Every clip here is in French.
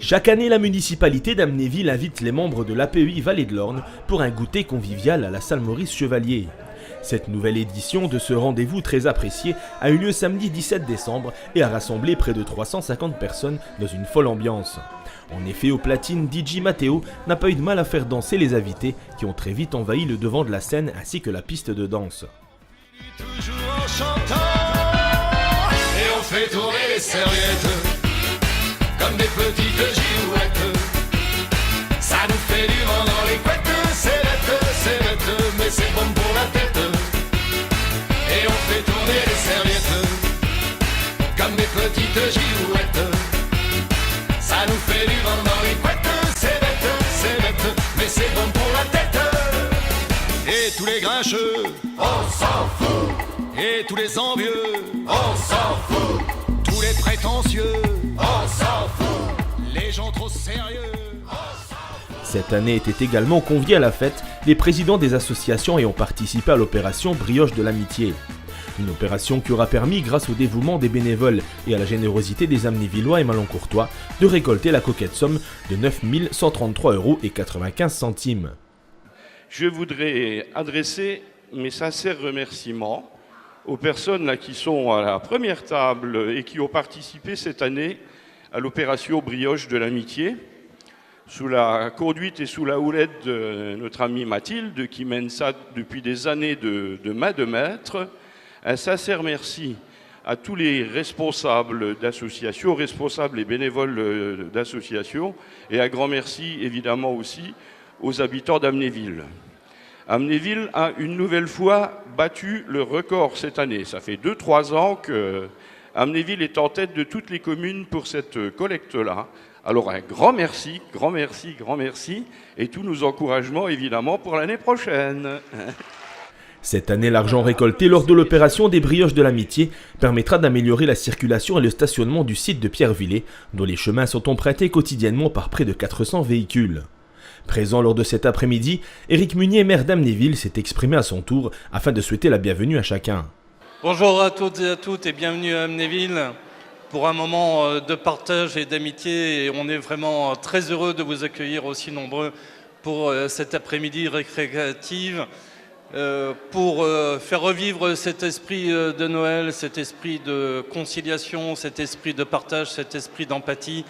Chaque année, la municipalité d'Amnéville invite les membres de l'APEI Vallée de l'Orne pour un goûter convivial à la salle Maurice Chevalier. Cette nouvelle édition de ce rendez-vous très apprécié a eu lieu samedi 17 décembre et a rassemblé près de 350 personnes dans une folle ambiance. En effet, au platine, DJ Matteo n'a pas eu de mal à faire danser les invités qui ont très vite envahi le devant de la scène ainsi que la piste de danse. Toujours en chantant, et on fait tourner les serviettes comme des petites girouettes. Ça nous fait du vent dans les couettes, c'est bête, mais c'est bon pour la tête. Et on fait tourner les serviettes comme des petites girouettes. Ça nous fait du vent dans les couettes, c'est bête, mais c'est bon pour la tête. Et tous les grincheux, on s'en fout. Et tous les envieux, on s'en fout. Tous les prétentieux, on s'en fout. Les gens trop sérieux, Cette année étaient également conviés à la fête les présidents des associations ayant participé à l'opération Brioche de l'Amitié. Une opération qui aura permis, grâce au dévouement des bénévoles et à la générosité des Amnévillois et Malancourtois, de récolter la coquette somme de 9 133,95 €. Je voudrais adresser mes sincères remerciements aux personnes là qui sont à la première table et qui ont participé cette année à l'opération Brioche de l'Amitié, sous la conduite et sous la houlette de notre amie Mathilde, qui mène ça depuis des années de main de maître. Un sincère merci à tous les responsables d'associations, responsables et bénévoles d'associations, et un grand merci évidemment aussi aux habitants d'Amnéville. Amnéville a une nouvelle fois battu le record cette année. Ça fait 2-3 ans que Amnéville est en tête de toutes les communes pour cette collecte-là. Alors un grand merci, et tous nos encouragements évidemment pour l'année prochaine. Cette année, l'argent récolté lors de l'opération des Brioches de l'Amitié permettra d'améliorer la circulation et le stationnement du site de Pierrevillers, dont les chemins sont empruntés quotidiennement par près de 400 véhicules. Présent lors de cet après-midi, Éric Munier, maire d'Amnéville, s'est exprimé à son tour afin de souhaiter la bienvenue à chacun. Bonjour à toutes et à toutes et bienvenue à Amnéville pour un moment de partage et d'amitié. Et on est vraiment très heureux de vous accueillir aussi nombreux pour cet après-midi récréatif, pour faire revivre cet esprit de Noël, cet esprit de conciliation, cet esprit de partage, cet esprit d'empathie.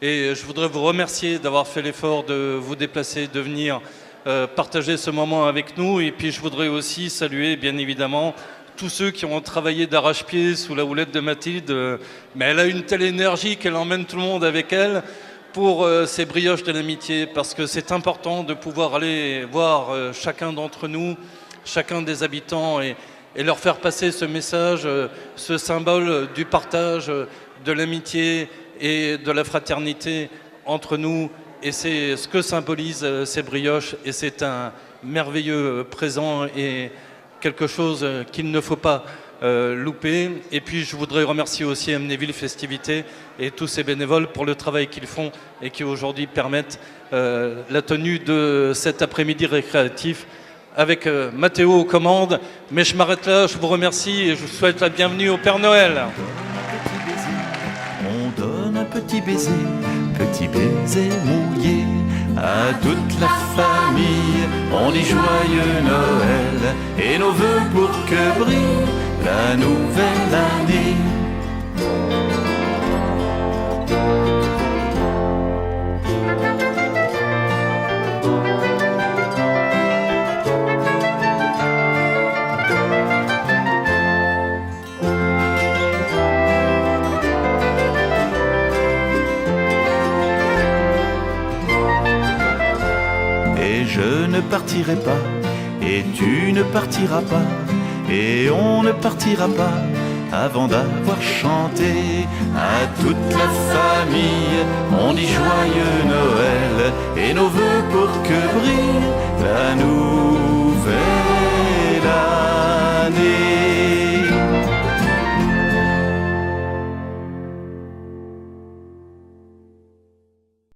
Et je voudrais vous remercier d'avoir fait l'effort de vous déplacer, de venir partager ce moment avec nous. Et puis je voudrais aussi saluer bien évidemment tous ceux qui ont travaillé d'arrache-pied sous la houlette de Mathilde. Mais elle a une telle énergie qu'elle emmène tout le monde avec elle pour ces brioches de l'amitié. Parce que c'est important de pouvoir aller voir chacun d'entre nous, chacun des habitants et leur faire passer ce message, ce symbole du partage, de l'amitié et de la fraternité entre nous, et c'est ce que symbolisent ces brioches, et c'est un merveilleux présent et quelque chose qu'il ne faut pas louper. Et puis je voudrais remercier aussi Amnéville Festivités et tous ces bénévoles pour le travail qu'ils font et qui aujourd'hui permettent la tenue de cet après-midi récréatif avec Mathéo aux commandes. Mais je m'arrête là, je vous remercie et je vous souhaite la bienvenue au Père Noël. On donne un petit baiser mouillé à toute la famille. On dit joyeux Noël et nos vœux pour que brille la nouvelle année. Je ne partirai pas, et tu ne partiras pas, et on ne partira pas avant d'avoir chanté à toute la famille. On dit joyeux Noël et nos vœux pour que brille la nouvelle.